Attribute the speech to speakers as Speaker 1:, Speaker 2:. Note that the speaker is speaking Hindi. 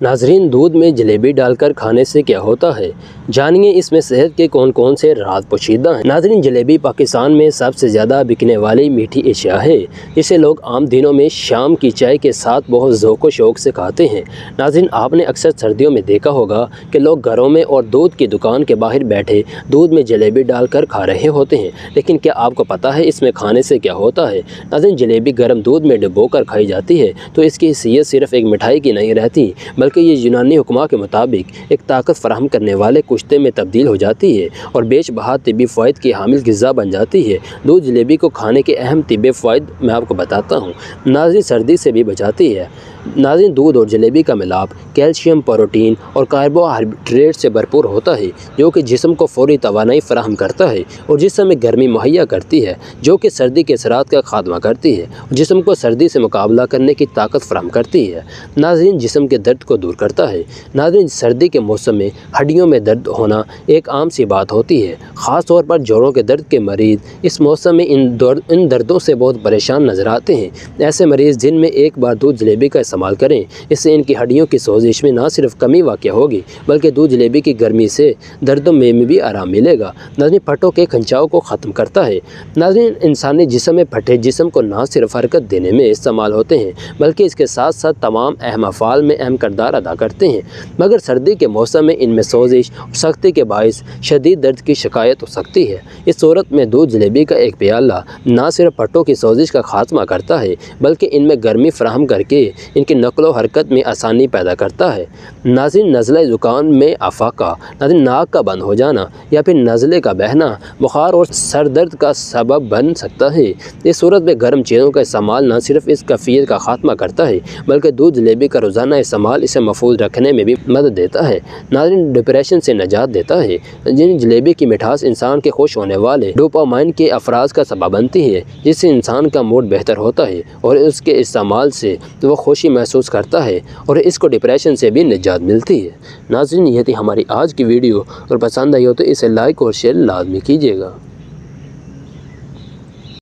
Speaker 1: नाजरीन, दूध में जलेबी डालकर खाने से क्या होता है, जानिए इसमें सेहत के कौन कौन से राज पोशीदा हैं। नाजरीन, जलेबी पाकिस्तान में सबसे ज़्यादा बिकने वाली मीठी एशिया है, जिसे लोग आम दिनों में शाम की चाय के साथ बहुत ज़ौक़ व शौक़ से खाते हैं। नाजरीन, आपने अक्सर सर्दियों में देखा होगा कि लोग घरों में और दूध की दुकान के बाहर बैठे दूध में जलेबी डालकर खा रहे होते हैं, लेकिन क्या आपको पता है इसमें खाने से क्या होता है। नाजरीन, जलेबी गर्म दूध में डुबो कर खाई जाती है तो इसकी हैसियत सिर्फ एक मिठाई की नहीं रहती, बल्कि ये यूनानी हुक्मा के मुताबिक एक ताकत फराहम करने वाले कुश्ते में तब्दील हो जाती है और बेश बहा तिब्बी फ़वाइद की हामिल ग़िज़ा बन जाती है। दूध जलेबी को खाने के अहम तिब्बी फ़वाइद मैं आपको बताता हूँ। नाज़रीन, सर्दी से भी बचाती है। नाज़रीन, दूध और जलेबी का मिलाप कैल्शियम, प्रोटीन और कार्बोहाइड्रेट से भरपूर होता है, जो कि जिस्म को फ़ौरी तवानाई फराहम करता है और जिस्म में गर्मी मुहैया करती है, जो कि सर्दी के असरात का खात्मा करती है और जिस्म को सर्दी से मुकाबला करने की ताकत फराहम करती है। नाज़रीन, जिस्म के दर्द को दूर करता है। नाज़रीन, सर्दी के मौसम में हड्डियों में दर्द होना एक आम सी बात होती है। ख़ास तौर पर जोड़ों के दर्द के मरीज़ इस मौसम में इन दर्दों से बहुत परेशान नज़र आते हैं। ऐसे मरीज़ दिन में एक बार दूध जलेबी का इस्तेमाल करें, इससे इनकी हड्डियों की सोजिश में ना सिर्फ कमी वाक़ होगी, बल्कि दूध जलेबी की गर्मी से दर्दों में भी आराम मिलेगा। नाज़रीन, फटों के खंचाव को ख़त्म करता है। नाज़रीन, इंसानी जिस्म में फटे जिस्म को ना सिर्फ हरकत देने में इस्तेमाल होते हैं, बल्कि इसके साथ साथ तमाम अहम अफ़ाल में अहम किरदार अदा करते हैं। मगर सर्दी के मौसम में इनमें सोजिश और सख्ती के बायस शदीद दर्द की शिकायत हो सकती है। इस सूरत में दूध जलेबी का एक प्याला ना सिर्फ फटों की सोजिश का खात्मा करता है, बल्कि इनमें गर्मी फराहम करके इनकी नकलो हरकत में आसानी पैदा करता है। नाज़रीन, नज़ला ज़ुकाम में आफाका, नाज़रीन नाक का बंद हो जाना या फिर नज़ले का बहना बुखार और सर दर्द का सबब बन सकता है। इस सूरत में गर्म चीज़ों का इस्तेमाल न सिर्फ इस कैफियत का खात्मा करता है, बल्कि दूध जलेबी का रोज़ाना इस्तेमाल इसे महफूज रखने में भी मदद देता है। नाज़रीन, डिप्रेशन से निजात देता है। जिन जलेबी की मिठास इंसान के खुश होने वाले डोपामाइन के अफराज का सबब बनती है, जिससे इंसान का मूड बेहतर होता है और उसके इस्तेमाल से वो खुशी महसूस करता है और इसको डिप्रेशन से भी निजात मिलती है। नाज़रीन, ये थी हमारी आज की वीडियो और पसंद आई हो तो इसे लाइक और शेयर लाजमी कीजिएगा।